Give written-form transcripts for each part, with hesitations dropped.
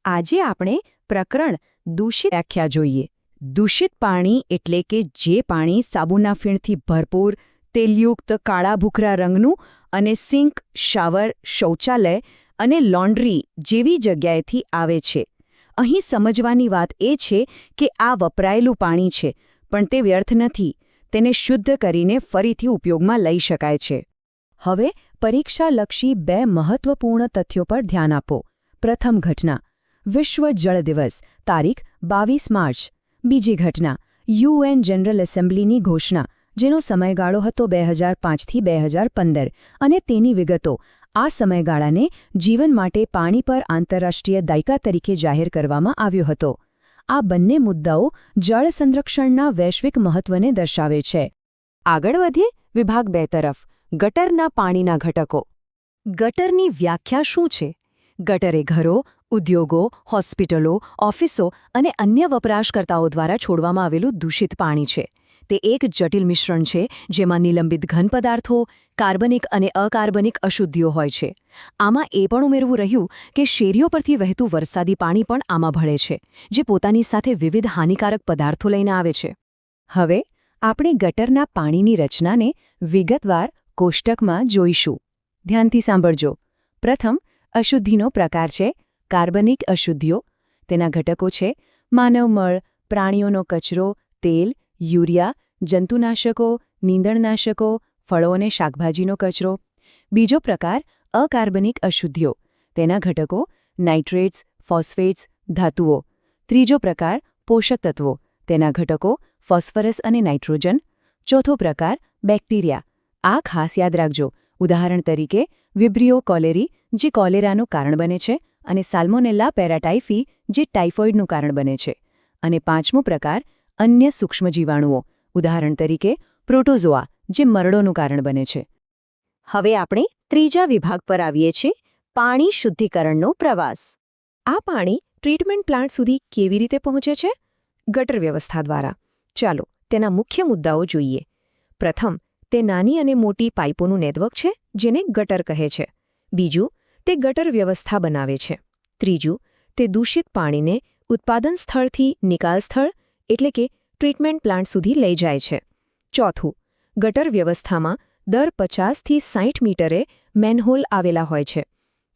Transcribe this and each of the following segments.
આજે આપણે પ્રકરણ દૂષિત વ્યાખ્યા જોઈએ. દૂષિત પાણી એટલે કે જે પાણી સાબુના ફીણથી ભરપૂર, તેલયુક્ત કાળા ભૂખરા રંગનું અને સિંક, શાવર, શૌચાલય અને લોન્ડ્રી જેવી જગ્યાએથી આવે છે. અહીં સમજવાની વાત એ છે કે આ વપરાયેલું પાણી છે, પણ તે વ્યર્થ નથી. તેને શુદ્ધ કરીને ફરીથી ઉપયોગમાં લઈ શકાય છે. હવે પરીક્ષાલક્ષી 2 મહત્વપૂર્ણ તથ્યો પર ધ્યાન આપો. પ્રથમ ઘટના, વિશ્વ જળ દિવસ, તારીખ 22 માર્ચ. બીજી ઘટના, UN જનરલ એસેમ્બલીની ઘોષણા, જેનો સમયગાળો હતો 2005થી 2015, અને તેની વિગતો. આ સમયગાળાને જીવન માટે પાણી પર આંતરરાષ્ટ્રીય દાયકા તરીકે જાહેર કરવામાં આવ્યો હતો. આ બંને મુદ્દાઓ જળ સંરક્ષણના વૈશ્વિક મહત્વને દર્શાવે છે. આગળ વધીએ વિભાગ 2 તરફ. ગટરના પાણીના ઘટકો. ગટરની વ્યાખ્યા શું છે? ગટર એ ઘરો, ઉદ્યોગો, હોસ્પિટલો, ઓફિસો અને અન્ય વપરાશકર્તાઓ દ્વારા છોડવામાં આવેલું દૂષિત પાણી છે. તે એક જટિલ મિશ્રણ છે જેમાં નિલંબિત ઘન પદાર્થો, કાર્બનિક અને અકાર્બનિક અશુદ્ધિઓ હોય છે. આમાં એ પણ ઉમેરવું રહ્યું કે શેરીઓ પરથી વહેતું વરસાદી પાણી પણ આમાં ભળે છે, જે પોતાની સાથે વિવિધ હાનિકારક પદાર્થો લઈને આવે છે. હવે આપણે ગટરના પાણીની રચનાને વિગતવાર કોષ્ટકમાં જોઈશું. ધ્યાનથી સાંભળજો. પ્રથમ, અશુદ્ધિનો પ્રકાર છે કાર્બનિક અશુદ્ધિઓ. તેના ઘટકો છે માનવ મળ, પ્રાણીઓનો કચરો, તેલ, યુરિયા, જંતુનાશકો, નીંદણનાશકો, ફળો અને શાકભાજીનો કચરો. બીજો પ્રકાર, અકાર્બનિક અશુદ્ધિઓ. તેના ઘટકો નાઇટ્રેટ્સ, ફોસ્ફેટ્સ, ધાતુઓ. ત્રીજો પ્રકાર, પોષક તત્વો. તેના ઘટકો ફોસ્ફરસ અને નાઇટ્રોજન. ચોથો પ્રકાર, બેક્ટેરિયા. આ ખાસ યાદ રાખજો. ઉદાહરણ તરીકે વિબ્રિયો કોલેરી, જે કોલેરાનું કારણ બને છે, અને સાલ્મોનેલા પેરાટાઇફી, જે ટાઇફોઇડનું કારણ બને છે. અને પાંચમો પ્રકાર, અન્ય સૂક્ષ્મજીવાણુઓ. ઉદાહરણ તરીકે પ્રોટોઝોઆ, જે મરડોનું કારણ બને છે. હવે આપણે ત્રીજા વિભાગ પર આવીએ છીએ, પાણી શુદ્ધિકરણનો પ્રવાસ. આ પાણી ટ્રીટમેન્ટ પ્લાન્ટ સુધી કેવી રીતે પહોંચે છે? ગટર વ્યવસ્થા દ્વારા. ચાલો તેના મુખ્ય મુદ્દાઓ જોઈએ. પ્રથમ, તે નાની અને મોટી પાઇપોનું નેટવર્ક છે, જેને ગટર કહે છે. બીજું, તે ગટર વ્યવસ્થા બનાવે છે. ત્રીજું, તે દૂષિત પાણીને ઉત્પાદન સ્થળથી નિકાલ સ્થળ એટલે કે ટ્રીટમેન્ટ પ્લાન્ટ સુધી લઈ જાય છે. ચોથું, ગટર વ્યવસ્થામાં દર 50થી 60 મીટરે મેનહોલ આવેલા હોય છે.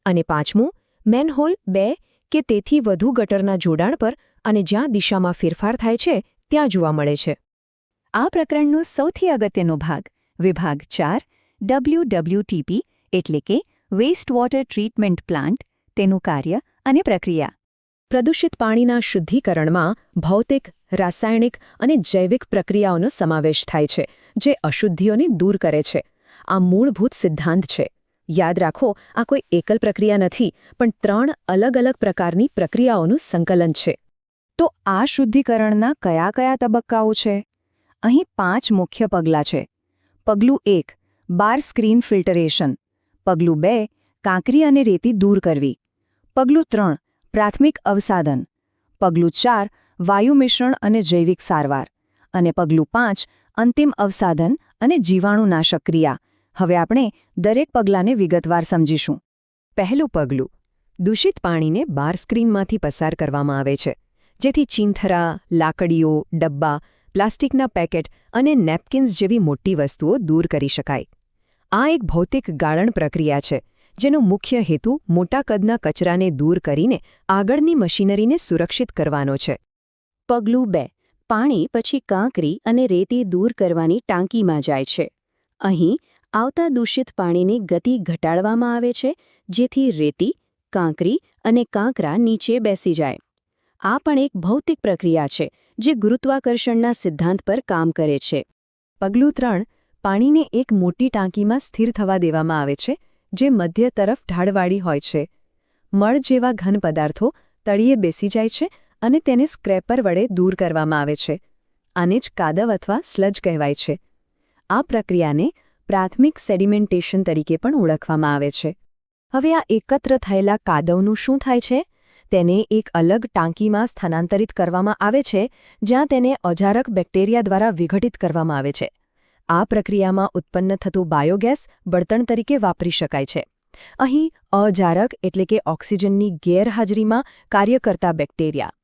અને પાંચમું, મેનહોલ 2 કે તેથી વધુ ગટરના જોડાણ પર અને જ્યાં દિશામાં ફેરફાર થાય છે ત્યાં જોવા મળે છે. આ પ્રકરણનો સૌથી અગત્યનો ભાગ, વિભાગ 4, WWTP એટલે કે વેસ્ટ વોટર ટ્રીટમેન્ટ પ્લાન્ટ, તેનું કાર્ય અને પ્રક્રિયા. પ્રદૂષિત પાણીના શુદ્ધિકરણમાં ભૌતિક, રાસાયણિક અને જૈવિક પ્રક્રિયાઓનો સમાવેશ થાય છે, જે અશુદ્ધિઓને દૂર કરે છે. આ મૂળભૂત સિદ્ધાંત છે. યાદ રાખો, આ કોઈ એકલ પ્રક્રિયા નથી, પણ 3 અલગ અલગ પ્રકારની પ્રક્રિયાઓનું સંકલન છે. તો આ શુદ્ધિકરણના કયા કયા તબક્કાઓ છે? અહીં 5 મુખ્ય પગલાં છે. પગલું 1, બાર સ્ક્રીન ફિલ્ટરેશન. પગલું 2, કાંકરી અને રેતી દૂર કરવી. પગલું 3, પ્રાથમિક અવસાદન. પગલું 4, વાયુ મિશ્રણ અને જૈવિક સારવાર. અને પગલું 5, અંતિમ અવસાદન અને જીવાણુનાશક ક્રિયા. હવે આપણે દરેક પગલાંને વિગતવાર સમજીશું. પહેલું પગલું, દૂષિત પાણીને બાર સ્ક્રીનમાંથી પસાર કરવામાં આવે છે, જેથી ચીંથરા, લાકડીઓ, ડબ્બા, પ્લાસ્ટિકના પેકેટ અને નેપકિન્સ જેવી મોટી વસ્તુઓ દૂર કરી શકાય. આ એક ભૌતિક ગાળણ પ્રક્રિયા છે, જેનો મુખ્ય હેતુ મોટા કદના કચરાને દૂર કરીને આગળની મશીનરીને સુરક્ષિત કરવાનો છે. પગલું 2, પાણી પછી કાંકરી અને રેતી દૂર કરવાની ટાંકીમાં જાય છે. અહીં આવતા દૂષિત પાણીની ગતિ ઘટાડવામાં આવે છે, જેથી રેતી, કાંકરી અને કાંકરા નીચે બેસી જાય. આ પણ એક ભૌતિક પ્રક્રિયા છે, જે ગુરુત્વાકર્ષણના સિદ્ધાંત પર કામ કરે છે. પગલું 3, પાણીને એક મોટી ટાંકીમાં સ્થિર થવા દેવામાં આવે છે, જે મધ્ય તરફ ઢાળવાળી હોય છે. મળ જેવા ઘન પદાર્થો તળિયે બેસી જાય છે અને તેને સ્ક્રેપર વડે દૂર કરવામાં આવે છે. આને જ કાદવ અથવા સ્લજ કહેવાય છે. આ પ્રક્રિયાને પ્રાથમિક સેડિમેન્ટેશન તરીકે પણ ઓળખવામાં આવે છે. હવે આ એકત્ર થયેલા કાદવનું શું થાય છે? તેને એક અલગ ટાંકીમાં સ્થાનાંતરિત કરવામાં આવે છે, જ્યાં તેને અજારક બેક્ટેરિયા દ્વારા વિઘટિત કરવામાં આવે છે. આ પ્રક્રિયામાં ઉત્પન્ન થતું બાયોગેસ બળતણ તરીકે વાપરી શકાય છે. અહીં અજારક એટલે કે ઓક્સિજનની ગેરહાજરીમાં કાર્ય કરતા બેક્ટેરિયા.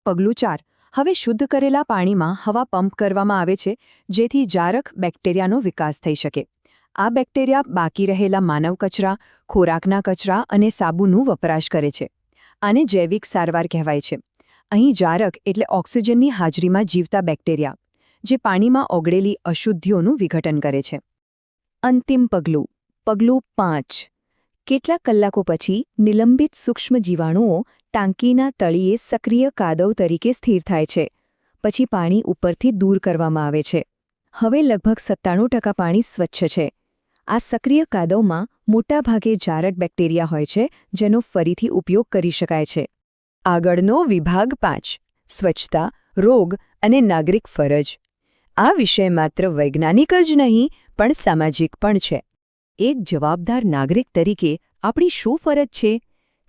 પગલું 4. હવે શુદ્ધ કરેલા પાણીમાં હવા પંપ કરવામાં આવે છે જેથી જારક બેક્ટેરિયાનો વિકાસ થઈ શકે. આ બેક્ટેરિયા બાકી રહેલા માનવ કચરા, ખોરાકના કચરા અને સાબુનું વપરાશ કરે છે. આને જૈવિક સારવાર કહેવાય છે. અહીં જારક એટલે ઓક્સિજનની હાજરીમાં જીવતા બેક્ટેરિયા, જે પાણીમાં ઓગળેલી અશુદ્ધિઓનું વિઘટન કરે છે. અંતિમ પગલું, પગલું 5. કેટલાક કલાકો પછી નિલંબિત સૂક્ષ્મ જીવાણુઓ ટાંકીના તળિયે સક્રિય કાદવ તરીકે સ્થિર થાય છે. પછી પાણી ઉપરથી દૂર કરવામાં આવે છે. હવે લગભગ 97% પાણી સ્વચ્છ છે. આ સક્રિય કાદવમાં મોટાભાગે જારક બેક્ટેરિયા હોય છે, જેનો ફરીથી ઉપયોગ કરી શકાય છે. આગળનો વિભાગ 5. સ્વચ્છતા, રોગ અને નાગરિક ફરજ. આ વિષય માત્ર વૈજ્ઞાનિક જ નહીં પણ સામાજિક પણ છે. એક જવાબદાર નાગરિક તરીકે આપણી શું ફરજ છે?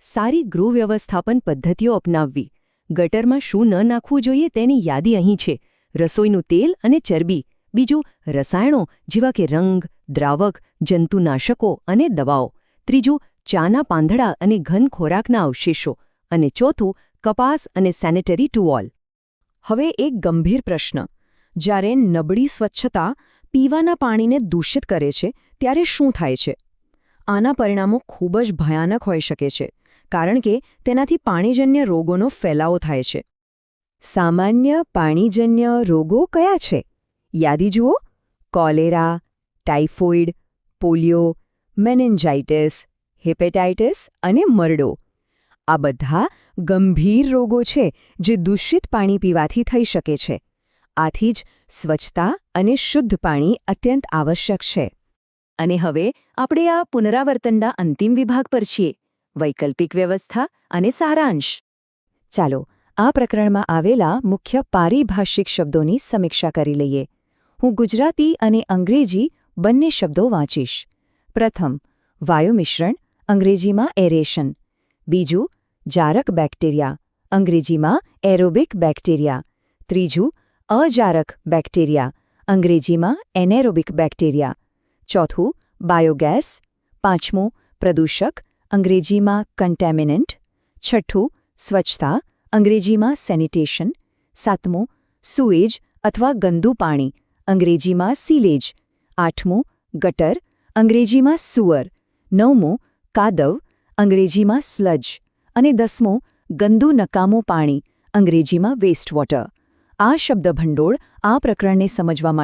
સારી ગૃહ વ્યવસ્થાપન પદ્ધતિઓ અપનાવવી. ગટરમાં શું ન નાખવું જોઈએ તેની યાદી અહીં છે. રસોઈનું તેલ અને ચરબી. બીજું, રસાયણો જેવા કે રંગ, દ્રાવક, જંતુનાશકો અને દવાઓ. ત્રીજું, ચાના પાંદડા અને ઘન ખોરાકના અવશેષો. અને ચોથું, કપાસ અને સેનેટરી ટુવોલ. હવે એક ગંભીર પ્રશ્ન. જ્યારે નબળી સ્વચ્છતા પીવાના પાણીને દૂષિત કરે છે ત્યારે શું થાય છે? આના પરિણામો ખૂબ જ ભયાનક હોઈ શકે છે, કારણ કે તેનાથી પાણીજન્ય રોગોનો ફેલાવો થાય છે. સામાન્ય પાણીજન્ય રોગો કયા છે? યાદી જુઓ: cholera, typhoid, polio, meningitis, hepatitis અને મરડો. આ બધા ગંભીર રોગો છે જે દૂષિત પાણી પીવાથી થઈ શકે છે. આથી જ સ્વચ્છતા અને શુદ્ધ પાણી અત્યંત આવશ્યક છે. અને હવે આપણે આ પુનરાવર્તનના અંતિમ વિભાગ પર છીએ: વૈકલ્પિક વ્યવસ્થા અને સારાંશ. ચાલો આ પ્રકરણમાં આવેલા મુખ્ય પારિભાષિક શબ્દોની સમીક્ષા કરી લઈએ. હું ગુજરાતી અને અંગ્રેજી બંને શબ્દો વાંચીશ. પ્રથમ, વાયુ મિશ્રણ, અંગ્રેજીમાં એરેશન. બીજું, જારક બેક્ટેરિયા, અંગ્રેજીમાં એરોબિક બેક્ટેરિયા. ત્રીજું, અજારક બેક્ટેરિયા, અંગ્રેજીમાં એનેરોબિક બેક્ટેરિયા. ચોથું, બાયોગેસ. પાંચમું, પ્રદૂષક, અંગ્રેજીમાં કન્ટેમિનન્ટ. છઠ્ઠું, સ્વચ્છતા, અંગ્રેજીમાં સેનિટેશન. સાતમું, સુએજ અથવા ગંદુ પાણી, અંગ્રેજીમાં સીલેજ. આઠમું, ગટર, અંગ્રેજીમાં સુઅર. નવમું, કાદવ, અંગ્રેજીમાં સ્લજ. અને 10મું, ગંદુ નકામું પાણી, અંગ્રેજીમાં વેસ્ટ વોટર. આ શબ્દભંડોળ આ પ્રકરણને સમજવા માટે